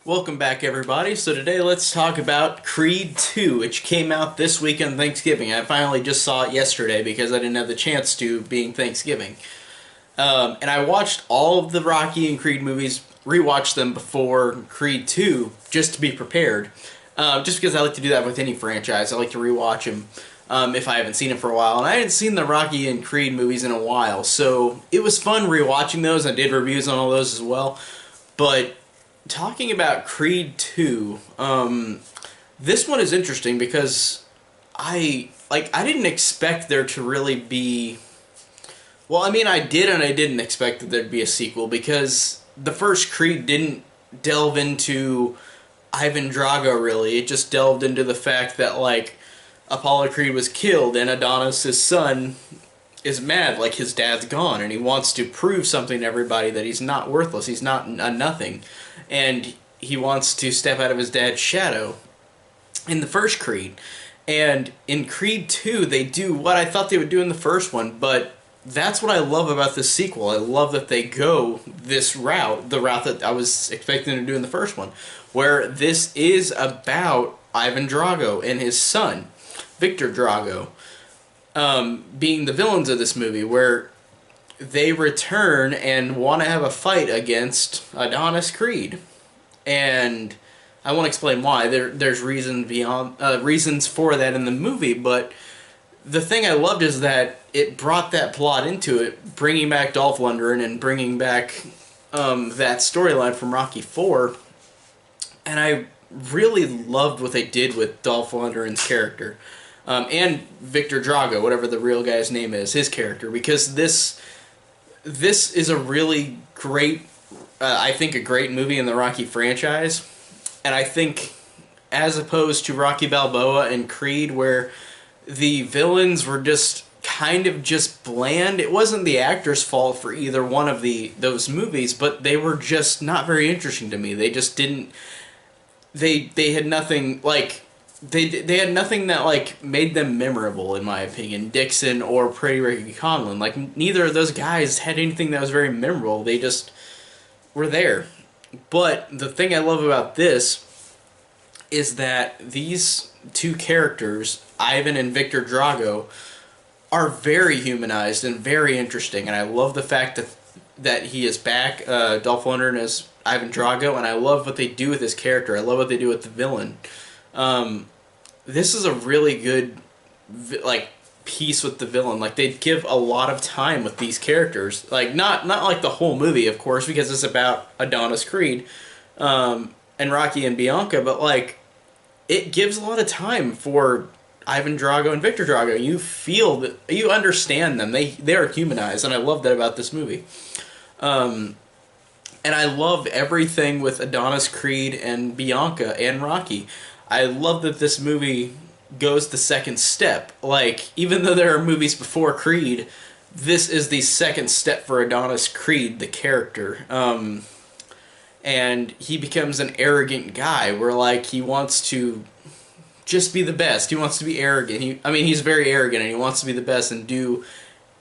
Welcome back, everybody. So today let's talk about Creed 2, which came out this weekend, Thanksgiving. I finally just saw it yesterday because I didn't have the chance to, being Thanksgiving. And I watched all of the Rocky and Creed movies, rewatched them before Creed 2, just to be prepared. Just because I like to do that with any franchise. I like to rewatch them if I haven't seen them for a while. And I hadn't seen the Rocky and Creed movies in a while, so it was fun rewatching those. I did reviews on all those as well. But talking about Creed 2, this one is interesting because I didn't expect there to really be... Well, I mean, I did and I didn't expect that there'd be a sequel because the first Creed didn't delve into Ivan Drago, really. It just delved into the fact that, like, Apollo Creed was killed and Adonis, his son, is mad, like his dad's gone, and he wants to prove something to everybody that he's not worthless, he's not a nothing, and he wants to step out of his dad's shadow in the first Creed. And in Creed 2, they do what I thought they would do in the first one, but that's what I love about this sequel. I love that they go this route, the route that I was expecting to do in the first one, where this is about Ivan Drago and his son, Victor Drago, being the villains of this movie, where they return and want to have a fight against Adonis Creed. And I won't explain why. There's reasons for that in the movie, but the thing I loved is that it brought that plot into it, bringing back Dolph Lundgren and bringing back that storyline from Rocky 4. And I really loved what they did with Dolph Lundgren's character. And Victor Drago, whatever the real guy's name is, his character, because this is a really great, I think a great movie in the Rocky franchise, and I think as opposed to Rocky Balboa and Creed, where the villains were just kind of just bland. It wasn't the actor's fault for either one of those movies, but they were just not very interesting to me. They just didn't. They had nothing like. They had nothing that, like, made them memorable, in my opinion. Dixon or Pretty Ricky Conlon. Like, neither of those guys had anything that was very memorable. They just were there. But the thing I love about this is that these two characters, Ivan and Victor Drago, are very humanized and very interesting. And I love the fact that he is back, Dolph Lundgren as Ivan Drago, and I love what they do with his character. I love what they do with the villain. This is a really good, like, piece with the villain. Like, they give a lot of time with these characters. Like, not like the whole movie, of course, because it's about Adonis Creed, and Rocky and Bianca, but, like, it gives a lot of time for Ivan Drago and Victor Drago. You feel that, you understand them. They are humanized, and I love that about this movie. And I love everything with Adonis Creed and Bianca and Rocky. I love that this movie goes the second step. Like, even though there are movies before Creed, this is the second step for Adonis Creed, the character. And he becomes an arrogant guy where, like, he wants to just be the best. He wants to be arrogant. He's very arrogant, and he wants to be the best and do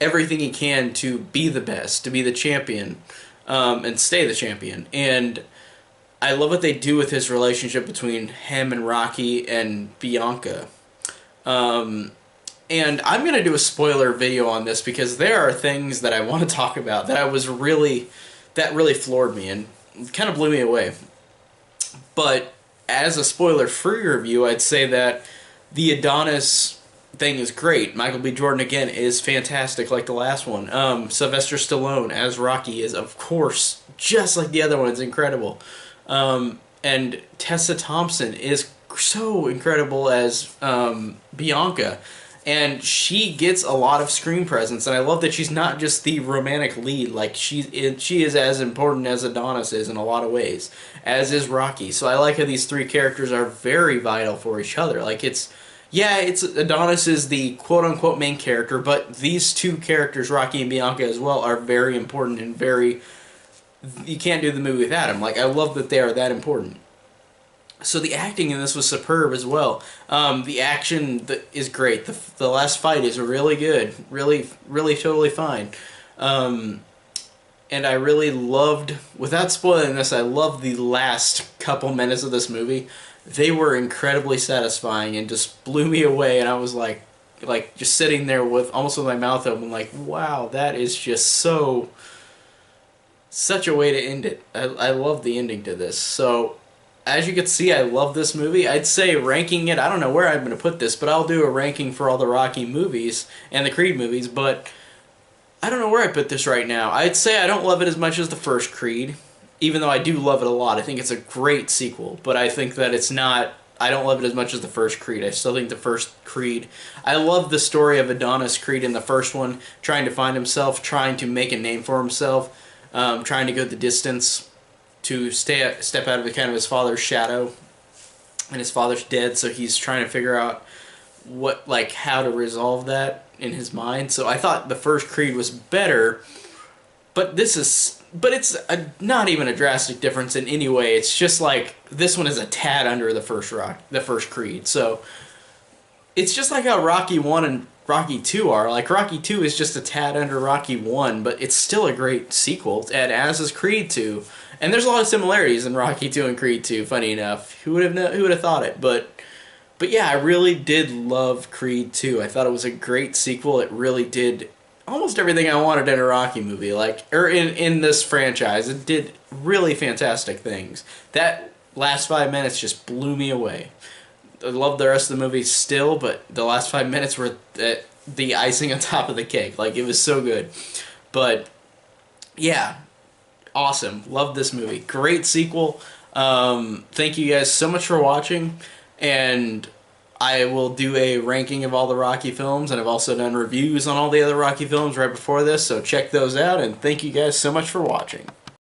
everything he can to be the best, to be the champion, and stay the champion. And I love what they do with his relationship between him and Rocky and Bianca. And I'm going to do a spoiler video on this because there are things that I want to talk about that really floored me and kind of blew me away. But as a spoiler-free review, I'd say that the Adonis thing is great. Michael B. Jordan, again, is fantastic like the last one. Sylvester Stallone as Rocky is, of course, just like the other one. It's incredible. And Tessa Thompson is so incredible as Bianca, and she gets a lot of screen presence, and I love that she's not just the romantic lead. Like, she is as important as Adonis is in a lot of ways, as is Rocky. So I like how these three characters are very vital for each other. Like, it's Adonis is the quote-unquote main character, but these two characters, Rocky and Bianca as well, are very important and very... You can't do the movie without him. Like, I love that they are that important. So the acting in this was superb as well. The action is great. The last fight is really good. Really, really totally fine. and I really loved, without spoiling this, I loved the last couple minutes of this movie. They were incredibly satisfying and just blew me away, and I was like just sitting there with almost with my mouth open, like, wow, that is just such a way to end it. I love the ending to this. So, as you can see, I love this movie. I'd say ranking it, I don't know where I'm going to put this, but I'll do a ranking for all the Rocky movies and the Creed movies, but I don't know where I put this right now. I'd say I don't love it as much as the first Creed, even though I do love it a lot. I think it's a great sequel, but I think that it's not. I don't love it as much as the first Creed. I still think the first Creed. I love the story of Adonis Creed in the first one, trying to find himself, trying to make a name for himself, trying to go the distance to step out of kind of his father's shadow, and his father's dead, so he's trying to figure out how to resolve that in his mind. So I thought the first Creed was better, but it's not even a drastic difference in any way. It's just like this one is a tad under the first Creed. So it's just like how Rocky 1 and Rocky 2 are. Like Rocky 2 is just a tad under Rocky 1, but it's still a great sequel, and as is Creed 2. And there's a lot of similarities in Rocky 2 and Creed 2, funny enough. Who would have thought it? But yeah, I really did love Creed 2. I thought it was a great sequel. It really did almost everything I wanted in a Rocky movie, or in this franchise. It did really fantastic things. That last 5 minutes just blew me away. I love the rest of the movie still, but the last 5 minutes were the icing on top of the cake. Like, it was so good. But yeah, awesome. Love this movie. Great sequel. Thank you guys so much for watching, and I will do a ranking of all the Rocky films, and I've also done reviews on all the other Rocky films right before this, so check those out, and thank you guys so much for watching.